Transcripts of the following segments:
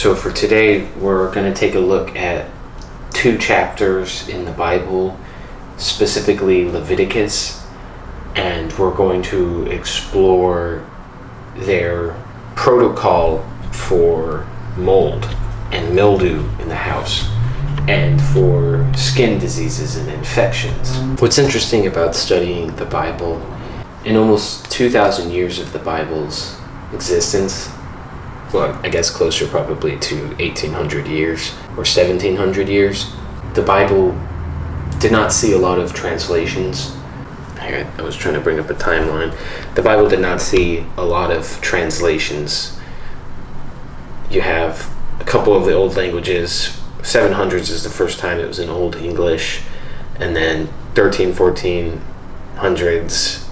So for today, we're going to take a look at two chapters in the Bible, specifically Leviticus, and we're going to explore their protocol for mold and mildew in the house and for skin diseases and infections. What's interesting about studying the Bible, in almost 2,000 years of the Bible's existence, well, I guess closer probably to 1,800 years or 1,700 years, the Bible did not see a lot of translations. I was trying to bring up a timeline. The Bible did not see a lot of translations. You have a couple of the old languages. 700s is the first time it was in Old English, and then 1400s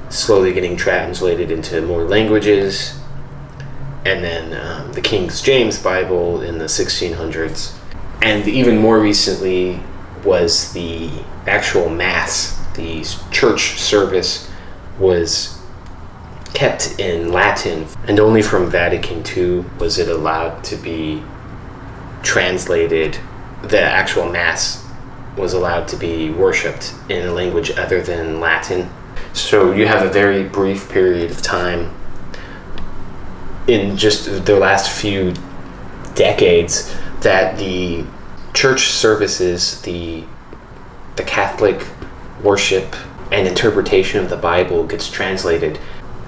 slowly getting translated into more languages, and then the King James Bible in the 1600s. And even more recently was the actual Mass. The church service was kept in Latin, and only from Vatican II was it allowed to be translated. The actual Mass was allowed to be worshipped in a language other than Latin. So you have a very brief period of time in just the last few decades that the church services, the Catholic worship and interpretation of the Bible gets translated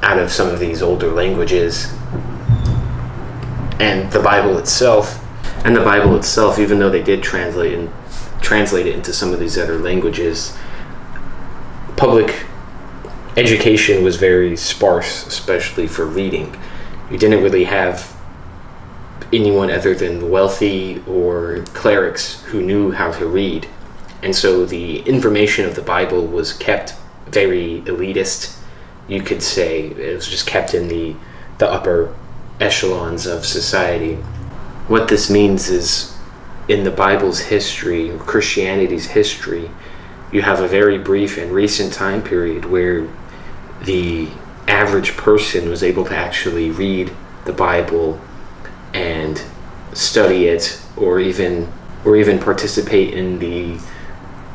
out of some of these older languages. And the Bible itself, even though they did translate it into some of these other languages, public education was very sparse, especially for reading. You didn't really have anyone other than the wealthy or clerics who knew how to read. And so the information of the Bible was kept very elitist. You could say it was just kept in the upper echelons of society. What this means is, in the Bible's history, or Christianity's history, you have a very brief and recent time period where the average person was able to actually read the Bible and study it, or even participate in the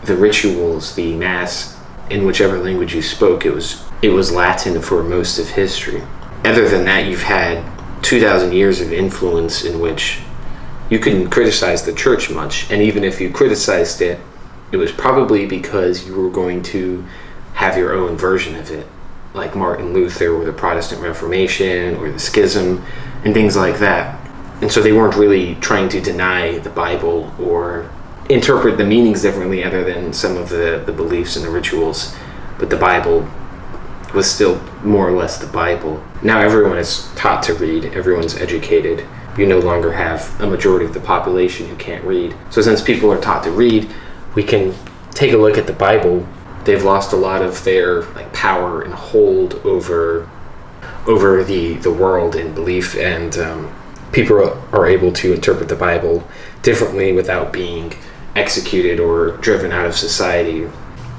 rituals, the Mass, in whichever language you spoke. It was Latin for most of history. Other than that, you've had 2,000 years of influence in which you couldn't criticize the church much, and even if you criticized it, it was probably because you were going to have your own version of it, like Martin Luther or the Protestant Reformation or the Schism and things like that. And so they weren't really trying to deny the Bible or interpret the meanings differently other than some of the beliefs and the rituals, but the Bible was still more or less the Bible. Now everyone is taught to read, everyone's educated. You no longer have a majority of the population who can't read. So since people are taught to read, we can take a look at the Bible. They've lost a lot of their power and hold over the world and belief, and people are able to interpret the Bible differently without being executed or driven out of society.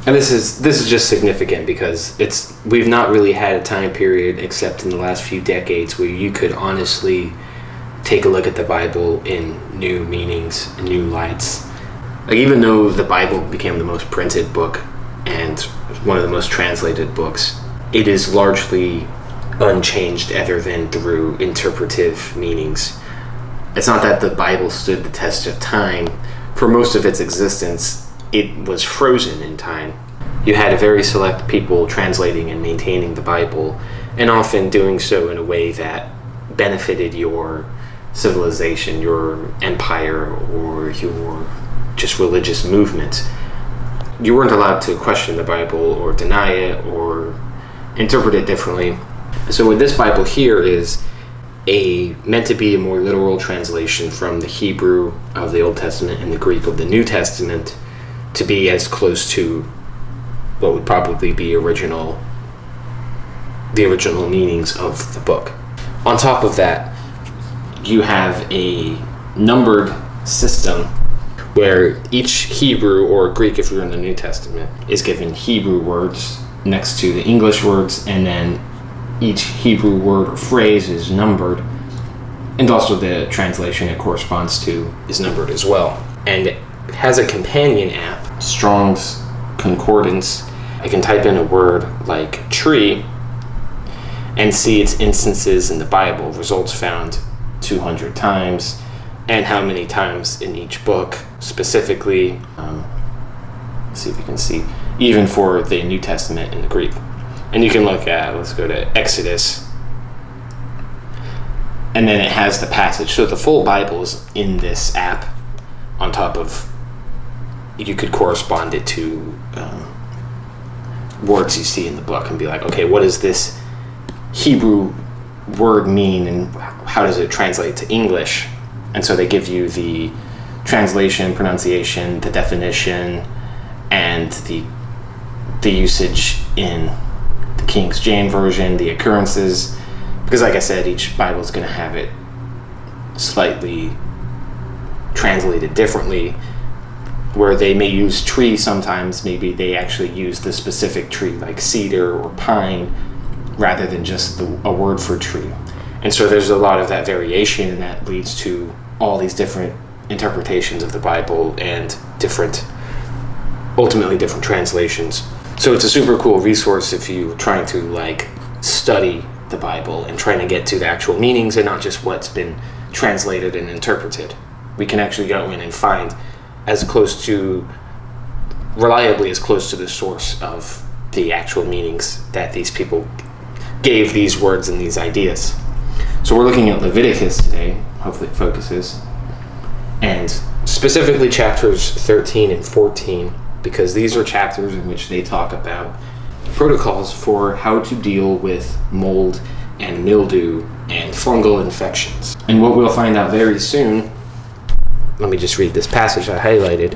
And this is just significant because we've not really had a time period except in the last few decades where you could honestly take a look at the Bible in new meanings, new lights. Even though the Bible became the most printed book and one of the most translated books, it is largely unchanged other than through interpretive meanings. It's not that the Bible stood the test of time. For most of its existence, it was frozen in time. You had a very select people translating and maintaining the Bible, and often doing so in a way that benefited your civilization, your empire, or your just religious movement. You weren't allowed to question the Bible or deny it or interpret it differently. So what this Bible here is meant to be a more literal translation from the Hebrew of the Old Testament and the Greek of the New Testament, to be as close to what would probably be the original meanings of the book. On top of that, you have a numbered system where each Hebrew or Greek, if you're in the New Testament, is given Hebrew words next to the English words, and then each Hebrew word or phrase is numbered. And also the translation it corresponds to is numbered as well. And it has a companion app, Strong's Concordance. I can type in a word like tree and see its instances in the Bible, results found 200 times, and how many times in each book, specifically, let's see if you can see, even for the New Testament in the Greek. And you can look at, let's go to Exodus, and then it has the passage. So the full Bible is in this app on top of, you could correspond it to words you see in the book and be like, okay, what does this Hebrew word mean and how does it translate to English? And so they give you the translation, pronunciation, the definition, and the usage in the King James Version, the occurrences, because like I said, each Bible is going to have it slightly translated differently. Where they may use tree sometimes, maybe they actually use the specific tree like cedar or pine rather than just a word for tree. And so there's a lot of that variation, and that leads to all these different interpretations of the Bible and ultimately different translations. So it's a super cool resource if you're trying to like study the Bible and trying to get to the actual meanings and not just what's been translated and interpreted. We can actually go in and find reliably as close to the source of the actual meanings that these people gave these words and these ideas. So we're looking at Leviticus today, hopefully it focuses, and specifically chapters 13 and 14, because these are chapters in which they talk about protocols for how to deal with mold and mildew and fungal infections. And what we'll find out very soon, let me just read this passage I highlighted.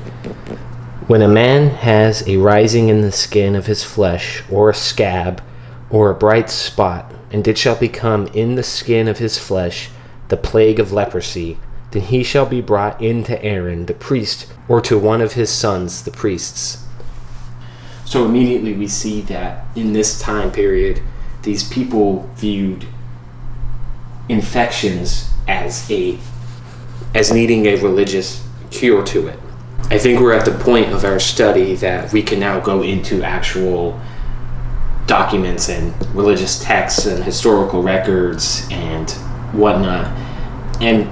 When a man has a rising in the skin of his flesh, or a scab, or a bright spot, and it shall become in the skin of his flesh the plague of leprosy, then he shall be brought in to Aaron the priest, or to one of his sons the priests. So immediately we see that in this time period, these people viewed infections as needing a religious cure to it. I think we're at the point of our study that we can now go into actual documents and religious texts and historical records and whatnot, and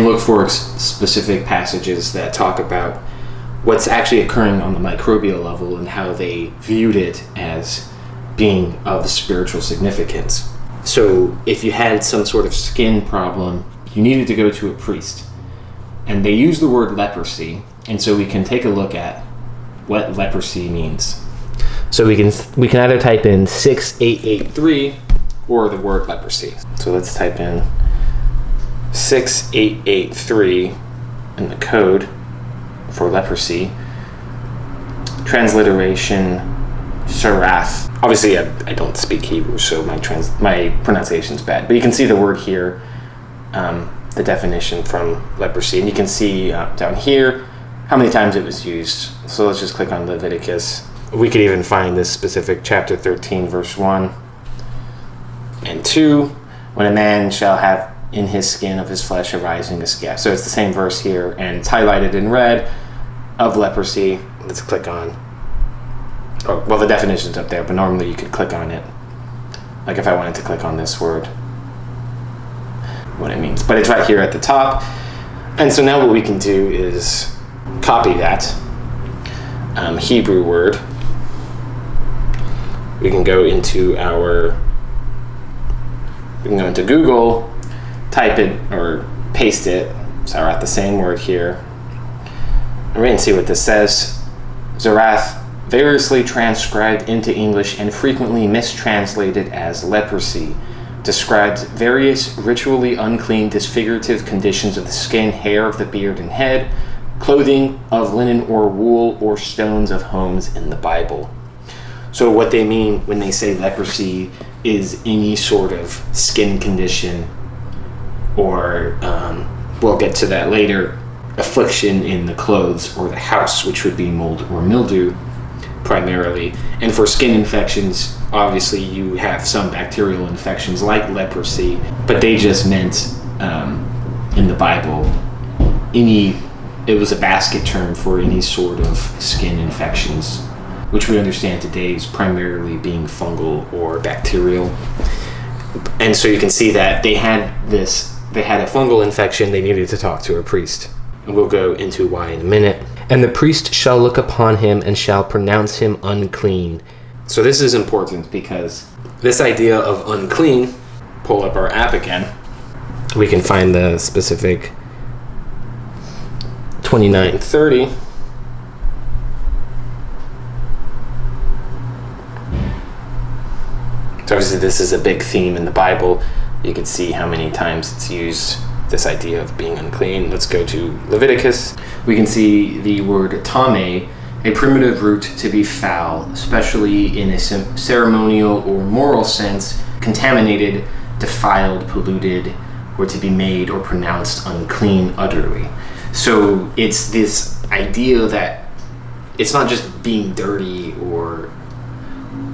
look for specific passages that talk about what's actually occurring on the microbial level and how they viewed it as being of spiritual significance. So if you had some sort of skin problem, you needed to go to a priest. And they use the word leprosy, and so we can take a look at what leprosy means. So we can either type in 6883 or the word leprosy. So let's type in 6883 in the code for leprosy. Transliteration Sarath. Obviously I don't speak Hebrew, so my pronunciation's bad. But you can see the word here, the definition from leprosy, and you can see down here how many times it was used. So let's just click on Leviticus. We could even find this specific chapter 13 verse 1 and 2. When a man shall have in his skin of his flesh arising a scab. So it's the same verse here, and it's highlighted in red of leprosy. Let's click on, the definition's up there, but normally you could click on it. Like if I wanted to click on this word, what it means. But it's right here at the top. And so now what we can do is copy that Hebrew word. We can go into Google, type it or paste it. So I write the same word here. And we can see what this says. Zarath, variously transcribed into English and frequently mistranslated as leprosy, describes various ritually unclean disfigurative conditions of the skin, hair of the beard and head, clothing of linen or wool, or stones of homes in the Bible. So what they mean when they say leprosy is any sort of skin condition, or we'll get to that later, affliction in the clothes or the house, which would be mold or mildew primarily. And for skin infections, obviously you have some bacterial infections like leprosy, but they just meant in the Bible, it was a basket term for any sort of skin infections, which we understand today is primarily being fungal or bacterial. And so you can see that they had a fungal infection. They needed to talk to a priest. And we'll go into why in a minute. And the priest shall look upon him and shall pronounce him unclean. So this is important because this idea of unclean, pull up our app again, we can find the specific 29:30. So obviously this is a big theme in the Bible. You can see how many times it's used, this idea of being unclean. Let's go to Leviticus. We can see the word tame, a primitive root to be foul, especially in a ceremonial or moral sense, contaminated, defiled, polluted, or to be made or pronounced unclean utterly. So it's this idea that it's not just being dirty or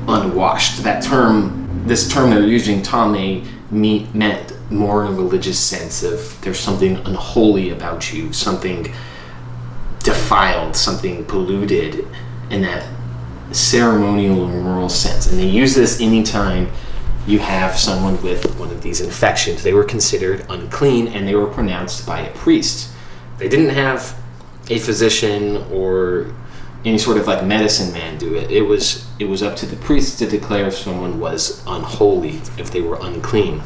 unwashed. This term they're using, tame, meant more in a religious sense of there's something unholy about you, something defiled, something polluted in that ceremonial or moral sense. And they use this anytime you have someone with one of these infections. They were considered unclean and they were pronounced by a priest. They didn't have a physician or any sort of like medicine man do it. It was up to the priest to declare if someone was unholy, if they were unclean.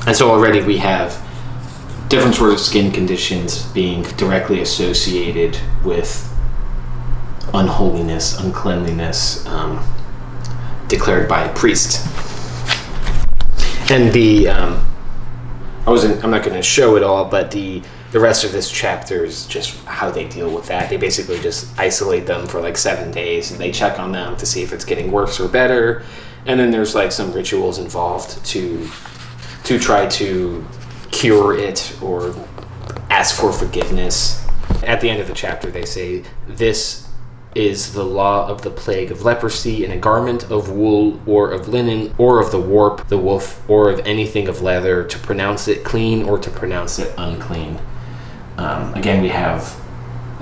And so already we have different sort of skin conditions being directly associated with unholiness, uncleanliness, declared by a priest. And I'm not going to show it all, but the rest of this chapter is just how they deal with that. They basically just isolate them for like 7 days and they check on them to see if it's getting worse or better. And then there's like some rituals involved to try to cure it or ask for forgiveness. At the end of the chapter, they say, "This is the law of the plague of leprosy in a garment of wool or of linen or of the warp, the woof, or of anything of leather, to pronounce it clean or to pronounce it unclean." Again, we have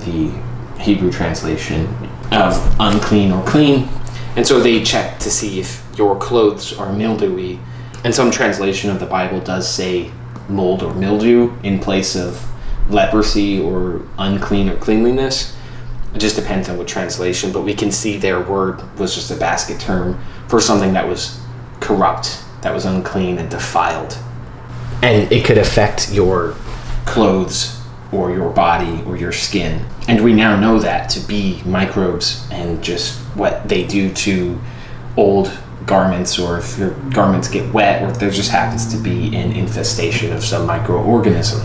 the Hebrew translation of unclean or clean. And so they check to see if your clothes are mildewy. And some translation of the Bible does say mold or mildew in place of leprosy or unclean or cleanliness. It just depends on what translation, but we can see their word was just a basket term for something that was corrupt, that was unclean and defiled. And it could affect your clothes or your body or your skin. And we now know that to be microbes and just what they do to old garments, or if your garments get wet, or if there just happens to be an infestation of some microorganism.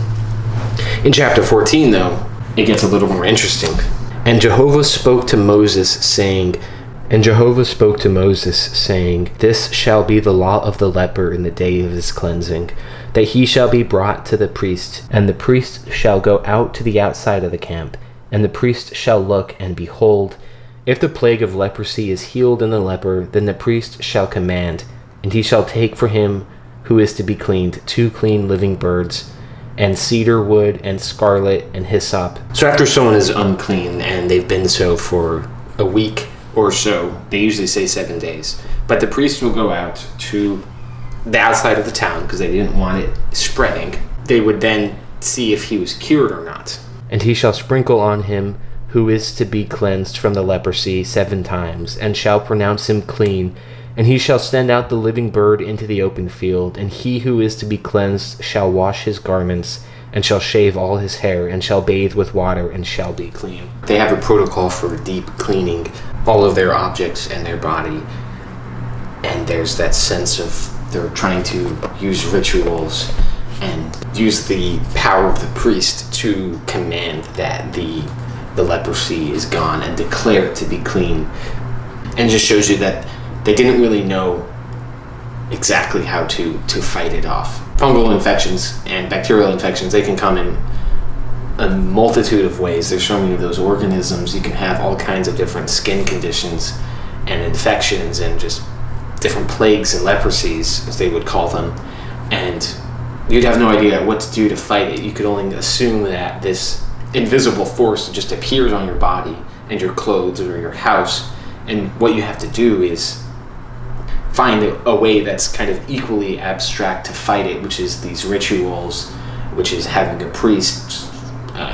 In chapter 14, though, it gets a little more interesting. And Jehovah spoke to Moses, saying, "This shall be the law of the leper in the day of his cleansing, that he shall be brought to the priest, and the priest shall go out to the outside of the camp, and the priest shall look, and behold, if the plague of leprosy is healed in the leper, then the priest shall command, and he shall take for him who is to be cleaned 2 clean living birds, and cedar wood, and scarlet, and hyssop." So after someone is unclean, and they've been so for a week or so, they usually say 7 days, but the priest will go out to the outside of the town because they didn't want it spreading. They would then see if he was cured or not. "And he shall sprinkle on him who is to be cleansed from the leprosy 7 times, and shall pronounce him clean. And he shall send out the living bird into the open field, and he who is to be cleansed shall wash his garments, and shall shave all his hair, and shall bathe with water, and shall be clean." They have a protocol for deep cleaning all of their objects and their body. And there's that sense of they're trying to use rituals and use the power of the priest to command that the leprosy is gone and declare it to be clean. And just shows you that they didn't really know exactly how to fight it off. Fungal infections and bacterial infections, they can come in a multitude of ways. There's so many of those organisms. You can have all kinds of different skin conditions and infections and just different plagues and leprosies, as they would call them. And you'd have no idea what to do to fight it. You could only assume that this invisible force just appears on your body and your clothes or your house, and what you have to do is find a way that's kind of equally abstract to fight it, which is these rituals, which is having a priest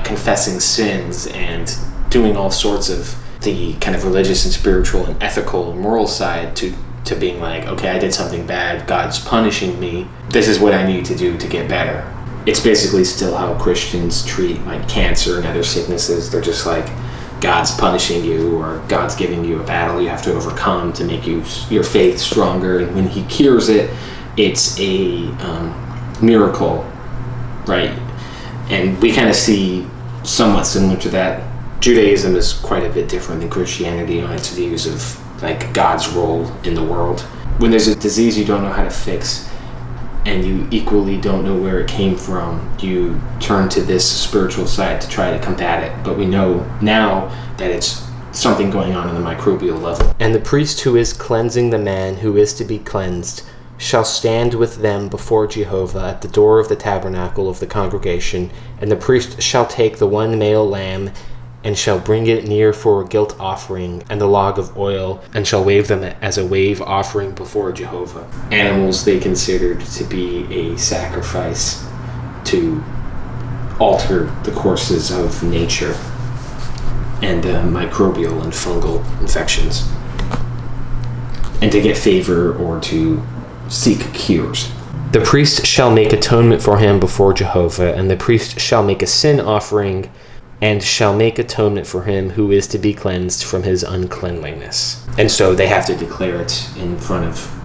confessing sins and doing all sorts of the kind of religious and spiritual and ethical and moral side to being like, okay, I did something bad, God's punishing me, this is what I need to do to get better. It's basically still how Christians treat like cancer and other sicknesses. They're just like, God's punishing you, or God's giving you a battle you have to overcome to make your faith stronger, and when he cures it, it's a miracle, right? And we kind of see somewhat similar to that. Judaism is quite a bit different than Christianity on its views of like God's role in the world. When there's a disease you don't know how to fix, and you equally don't know where it came from, you turn to this spiritual side to try to combat it. But we know now that it's something going on the microbial level. And the priest who is cleansing the man who is to be cleansed shall stand with them before Jehovah at the door of the tabernacle of the congregation, and the priest shall take the one male lamb and shall bring it near for a guilt offering and the log of oil, and shall wave them as a wave offering before Jehovah. Animals they considered to be a sacrifice to alter the courses of nature and microbial and fungal infections, and to get favor or to seek cures. The priest shall make atonement for him before Jehovah, and the priest shall make a sin offering and shall make atonement for him who is to be cleansed from his uncleanliness. And so they have to declare it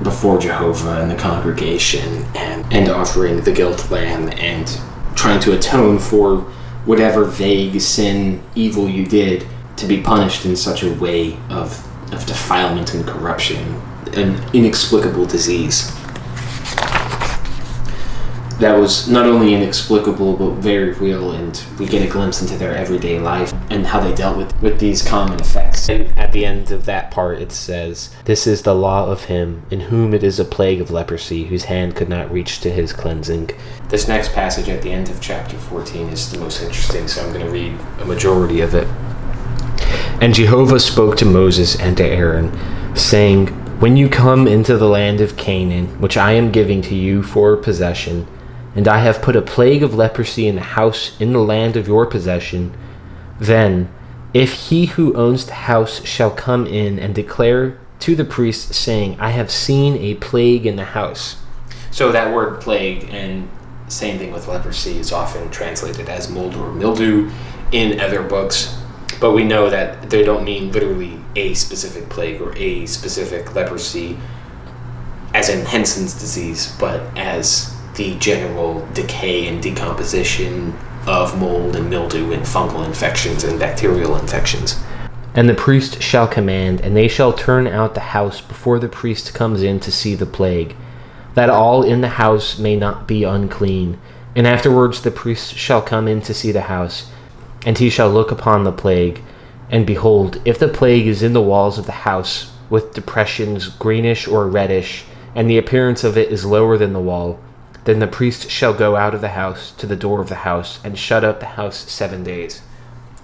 before Jehovah and the congregation, and offering the guilt lamb and trying to atone for whatever vague sin, evil you did, to be punished in such a way of defilement and corruption, an inexplicable disease that was not only inexplicable but very real, and we get a glimpse into their everyday life and how they dealt with these common effects. And at the end of that part it says, "This is the law of him in whom it is a plague of leprosy, whose hand could not reach to his cleansing." This next passage at the end of chapter 14 is the most interesting, so I'm going to read a majority of it. "And Jehovah spoke to Moses and to Aaron, saying, When you come into the land of Canaan, which I am giving to you for possession, and I have put a plague of leprosy in the house in the land of your possession, then if he who owns the house shall come in and declare to the priest, saying, I have seen a plague in the house." So that word plague, and same thing with leprosy, is often translated as mold or mildew in other books, but we know that they don't mean literally a specific plague or a specific leprosy as in Hansen's disease, but as the general decay and decomposition of mold and mildew and fungal infections and bacterial infections. "And the priest shall command, and they shall turn out the house before the priest comes in to see the plague, that all in the house may not be unclean. And afterwards the priest shall come in to see the house, and he shall look upon the plague. And behold, if the plague is in the walls of the house, with depressions greenish or reddish, and the appearance of it is lower than the wall, then the priest shall go out of the house to the door of the house, and shut up the house 7 days."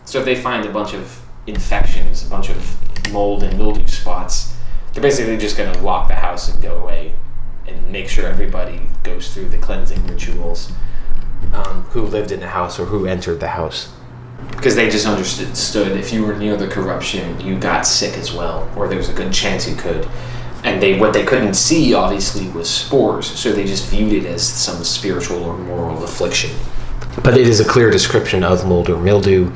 So if they find a bunch of infections, a bunch of mold and mildew spots, they're basically just going to lock the house and go away and make sure everybody goes through the cleansing rituals Who lived in the house or who entered the house. Because they just understood if you were near the corruption, you got sick as well, or there was a good chance you could. And what they couldn't see, obviously, was spores, so they just viewed it as some spiritual or moral affliction. But it is a clear description of mold or mildew.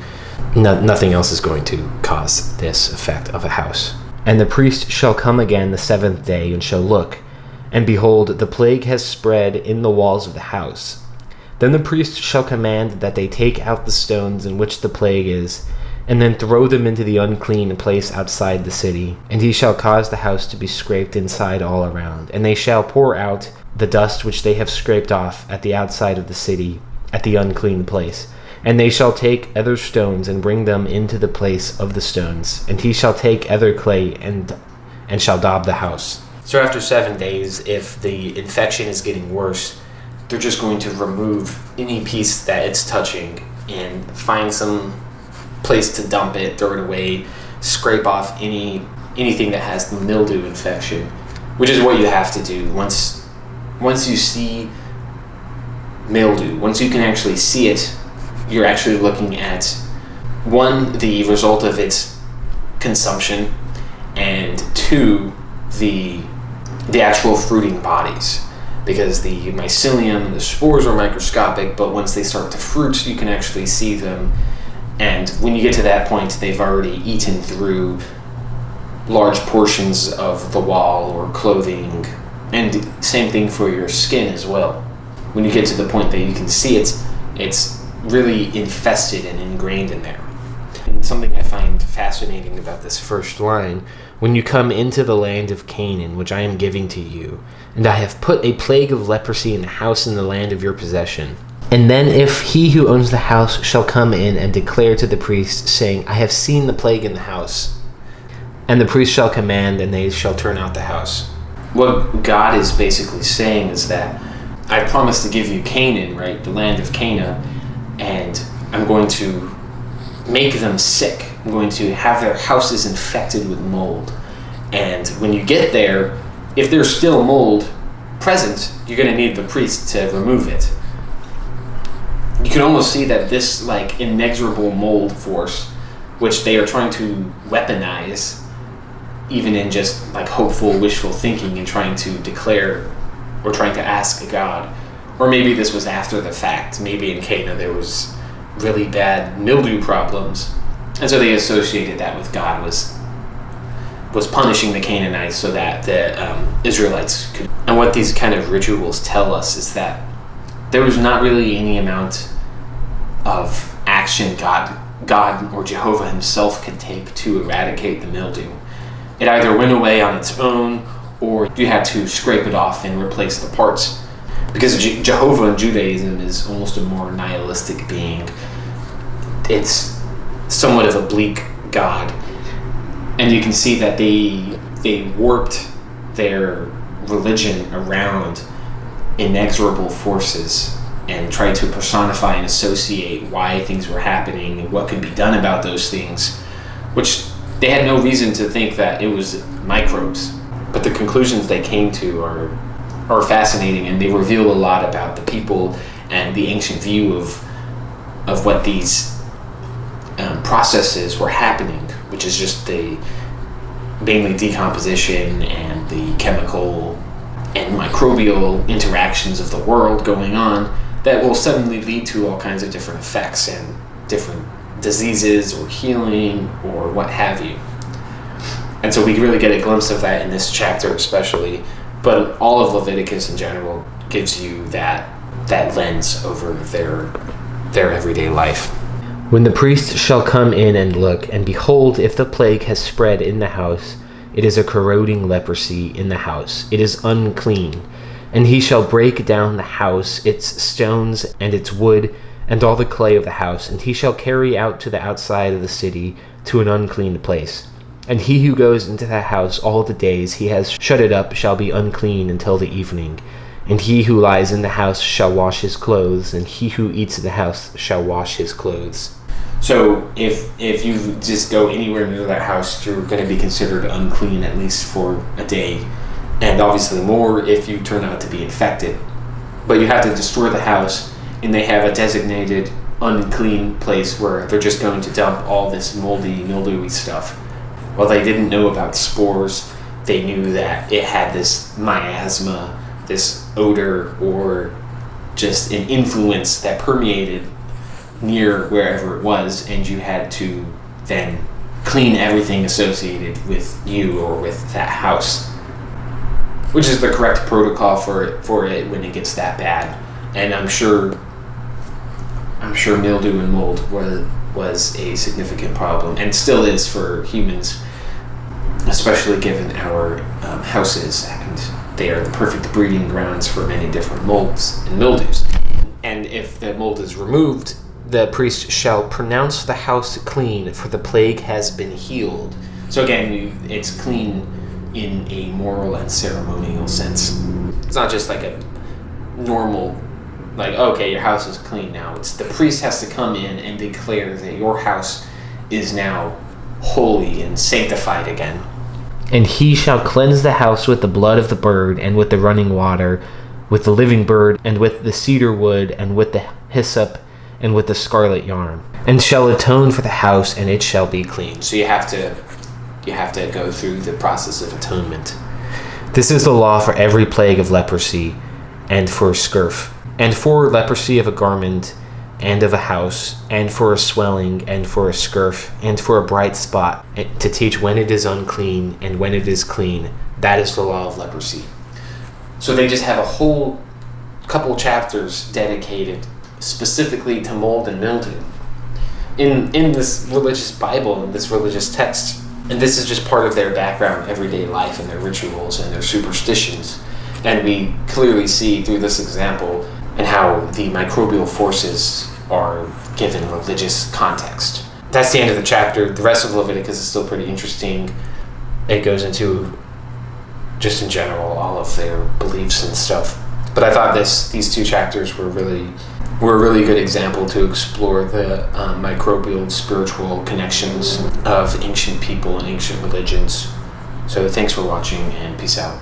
Nothing else is going to cause this effect of a house. "And the priest shall come again the 7th day, and shall look, and behold, the plague has spread in the walls of the house. Then the priest shall command that they take out the stones in which the plague is, and then throw them into the unclean place outside the city. And he shall cause the house to be scraped inside all around. And they shall pour out the dust which they have scraped off at the outside of the city, at the unclean place. And they shall take other stones, and bring them into the place of the stones. And he shall take other clay, and shall daub the house." So after 7 days, if the infection is getting worse, they're just going to remove any piece that it's touching and find some place to dump it, throw it away, scrape off anything that has the mildew infection, which is what you have to do once you see mildew. Once you can actually see it, you're actually looking at, one, the result of its consumption, and two, the actual fruiting bodies, because the mycelium and the spores are microscopic, but once they start to fruit, you can actually see them. And when you get to that point, they've already eaten through large portions of the wall or clothing, and same thing for your skin as well. When you get to the point that you can see it, it's really infested and ingrained in there. And something I find fascinating about this first line, when you come into the land of Canaan, which I am giving to you, and I have put a plague of leprosy in the house in the land of your possession. And then if he who owns the house shall come in and declare to the priest, saying, I have seen the plague in the house, and the priest shall command, and they shall turn out the house. What God is basically saying is that I promised to give you Canaan, right, the land of Canaan, and I'm going to make them sick. I'm going to have their houses infected with mold. And when you get there, if there's still mold present, you're going to need the priest to remove it. You can almost see that this like inexorable mold force, which they are trying to weaponize, even in just like hopeful, wishful thinking and trying to declare or trying to ask God. Or maybe this was after the fact. Maybe in Canaan there was really bad mildew problems, and so they associated that with God was punishing the Canaanites so that the Israelites could. And what these kind of rituals tell us is that there was not really any amount of action God or Jehovah himself could take to eradicate the mildew. It either went away on its own, or you had to scrape it off and replace the parts. Because Jehovah in Judaism is almost a more nihilistic being. It's somewhat of a bleak God. And you can see that they warped their religion around inexorable forces and tried to personify and associate why things were happening and what could be done about those things, which they had no reason to think that it was microbes. But the conclusions they came to are fascinating, and they reveal a lot about the people and the ancient view of what these processes were happening, which is just the mainly decomposition and the chemical and microbial interactions of the world going on that will suddenly lead to all kinds of different effects and different diseases or healing or what have you. And so we really get a glimpse of that in this chapter especially, but all of Leviticus in general gives you that lens over their everyday life. When the priest shall come in and look, and behold, if the plague has spread in the house, it is a corroding leprosy in the house, it is unclean. And he shall break down the house, its stones and its wood, and all the clay of the house, and he shall carry out to the outside of the city to an unclean place. And he who goes into that house all the days he has shut it up shall be unclean until the evening. And he who lies in the house shall wash his clothes, and he who eats in the house shall wash his clothes. So if you just go anywhere near that house, you're going to be considered unclean at least for a day, and obviously more if you turn out to be infected. But you have to destroy the house, and they have a designated unclean place where they're just going to dump all this moldy, mildewy stuff. Well, they didn't know about spores. They knew that it had this miasma, this odor, or just an influence that permeated near wherever it was, and you had to then clean everything associated with you or with that house, which is the correct protocol for it when it gets that bad. And I'm sure mildew and mold was a significant problem, and still is for humans, especially given our houses, and they are the perfect breeding grounds for many different molds and mildews. And if the mold is removed, the priest shall pronounce the house clean, for the plague has been healed. So again, it's clean in a moral and ceremonial sense. It's not just like a normal like, okay, your house is clean now. It's the priest has to come in and declare that your house is now holy and sanctified again. And he shall cleanse the house with the blood of the bird, and with the running water, with the living bird, and with the cedar wood, and with the hyssop, and with the scarlet yarn, and shall atone for the house, and it shall be clean. So you have to go through the process of atonement. This is the law for every plague of leprosy, and for a scurf, and for leprosy of a garment, and of a house, and for a swelling, and for a scurf, and for a bright spot, to teach when it is unclean and when it is clean. That is the law of leprosy. So they just have a whole couple chapters dedicated specifically to mold and mildew in this religious Bible, in this religious text. And this is just part of their background, everyday life, and their rituals and their superstitions. And we clearly see through this example and how the microbial forces are given religious context. That's the end of the chapter. The rest of Leviticus is still pretty interesting. It goes into, just in general, all of their beliefs and stuff. But I thought these two chapters were a really good example to explore the microbial spiritual connections of ancient people and ancient religions. So thanks for watching, and peace out.